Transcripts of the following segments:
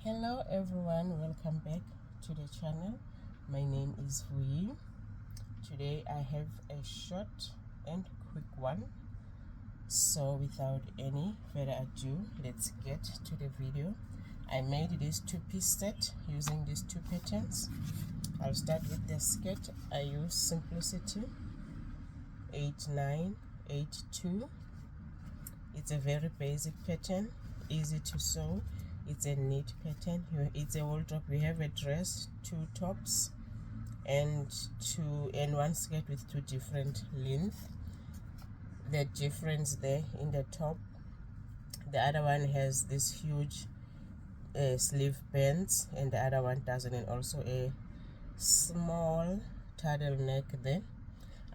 Hello everyone, welcome back to the channel. My name is Vui. Today I have a short and quick one. So without any further ado, let's get to the video. I made this two-piece set using these two patterns. I'll start with the skirt. I use Simplicity 8982. It's a very basic pattern, easy to sew. It's a neat pattern. It's a wardrobe. We have a dress, two tops, and one skirt with two different lengths. The difference there in the top, the other one has this huge sleeve bands and the other one doesn't, and also a small turtleneck there.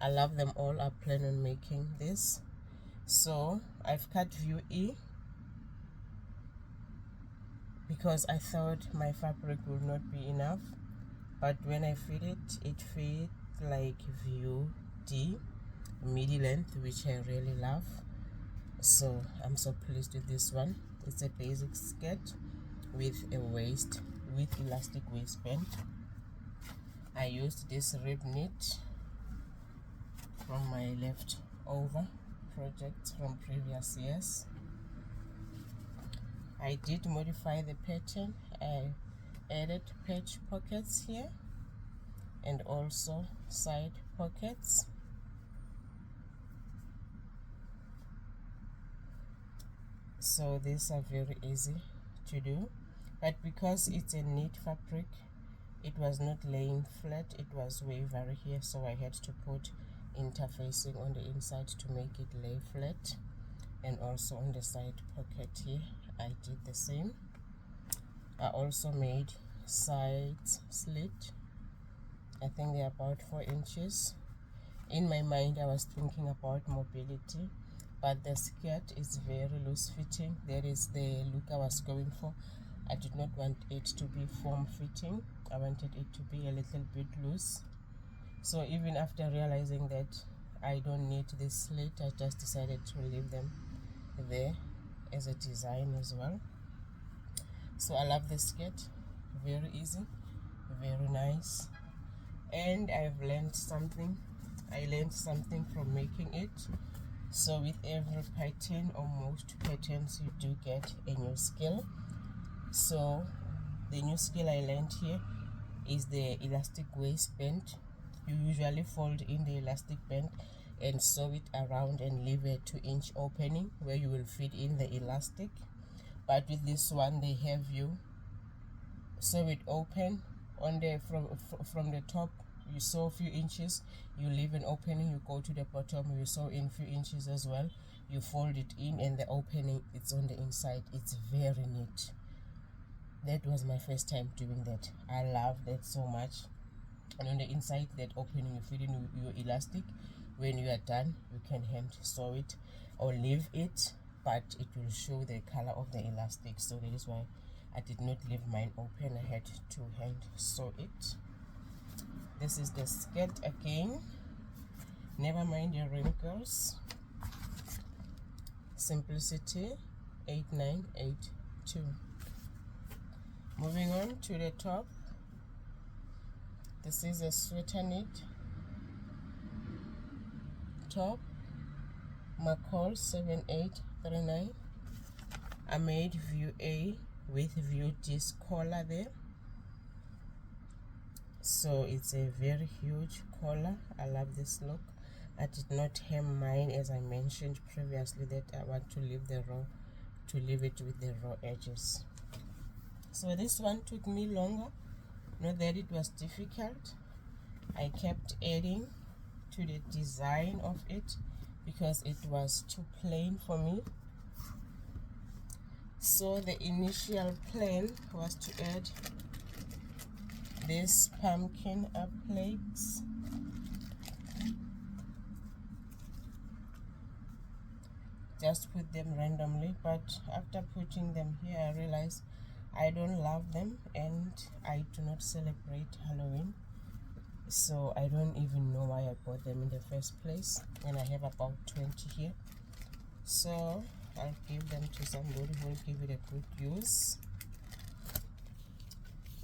I love them all. I plan on making this. So I've cut view E because I thought my fabric would not be enough, but when I fit it, it fit like view D, midi length, which I really love. So I'm so pleased with this one. It's a basic skirt with a waist with elastic waistband. I used this rib knit from my leftover projects from previous years. I did modify the pattern. I added patch pockets here and also side pockets. So these are very easy to do, but because it's a knit fabric, it was not laying flat, it was wavery here, so I had to put interfacing on the inside to make it lay flat, and also on the side pocket here I did the same. I also made side slit. I think they're about 4 inches. In my mind I was thinking about mobility, but the skirt is very loose fitting. That is the look I was going for. I did not want it to be form fitting. I wanted it to be a little bit loose. So even after realizing that I don't need this slit, I just decided to leave them there as a design as well. So I love the skirt, very easy, very nice, and I've learned something. I learned something from making it. So with every pattern or most patterns, you do get a new skill. So the new skill I learned here is the elastic waistband. You usually fold in the elastic band and sew it around and leave a 2-inch opening where you will fit in the elastic. But with this one, they have you sew it open on the from the top. You sew a few inches, you leave an opening, you go to the bottom, you sew in a few inches as well, you fold it in, and the opening, it's on the inside. It's very neat. That was my first time doing that. I love that so much. And on the inside, that opening, you fit in your elastic. When you are done, you can hand sew it or leave it, but it will show the color of the elastic. So that is why I did not leave mine open. I had to hand sew it. This is the skirt again. Never mind the wrinkles. Simplicity 8982. Moving on to the top. This is a sweater knit top, McCall 7839. I made view A with view D's collar there. So it's a very huge collar. I love this look. I did not hem mine, as I mentioned previously that I want to leave it with the raw edges. So this one took me longer. Not that it was difficult. I kept adding to the design of it because it was too plain for me. So the initial plan was to add these pumpkin up plates. Just put them randomly, but after putting them here I realized I don't love them and I do not celebrate Halloween, so I don't even know why I bought them in the first place, and I have about 20 here. So I'll give them to somebody who will give it a good use.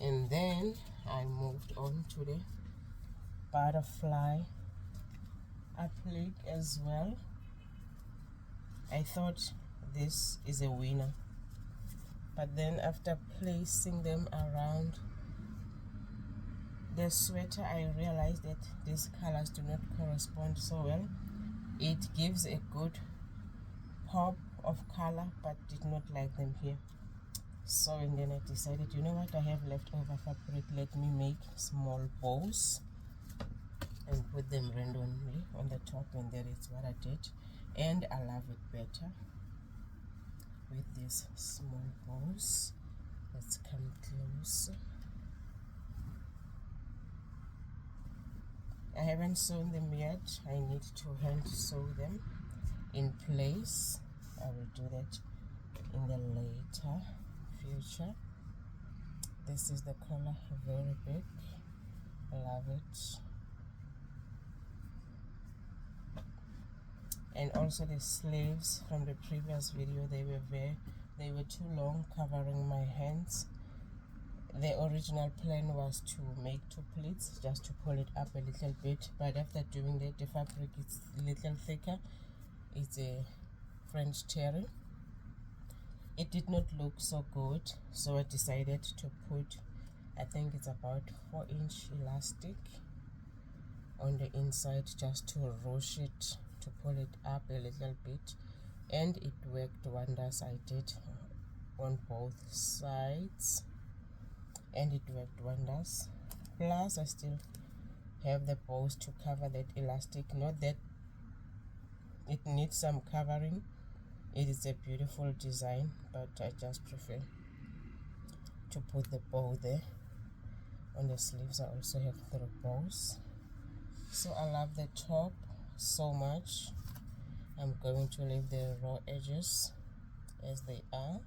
And then I moved on to the butterfly applique as well. I thought this is a winner, but then after placing them around the sweater, I realized that these colors do not correspond so well. It gives a good pop of color, but did not like them here. So, and then I decided, you know what, I have leftover fabric, let me make small bows and put them randomly on the top, and that is what I did. And I love it better with these small bows. Let's come close. I haven't sewn them yet. I need to hand sew them in place. I will do that in the later future. This is the color, very big. I love it. And also the sleeves from the previous video, they were too long, covering my hands. The original plan was to make 2 pleats, just to pull it up a little bit, but after doing that, the fabric is a little thicker. It's a French terry. It did not look so good, so I decided to put, I think it's about 4-inch elastic on the inside, just to rush it, to pull it up a little bit, and it worked wonders. I did on both sides, and it worked wonders. Plus I still have the bows to cover that elastic. Not that it needs some covering, it is a beautiful design, but I just prefer to put the bow there. On the sleeves I also have 3 bows. So I love the top so much. I'm going to leave the raw edges as they are.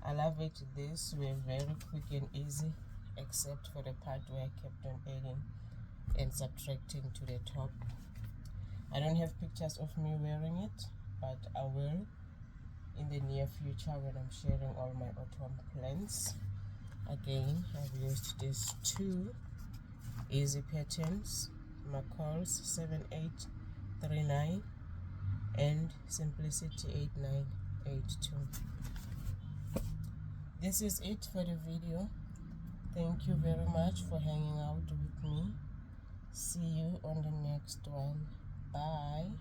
I love it. These were very quick and easy, except for the part where I kept on adding and subtracting to the top. I don't have pictures of me wearing it, but I will in the near future when I'm sharing all my autumn plans. Again, I've used these 2 easy patterns, McCall's 7839 and Simplicity 8982. This is it for the video. Thank you very much for hanging out with me. See you on the next one. Bye.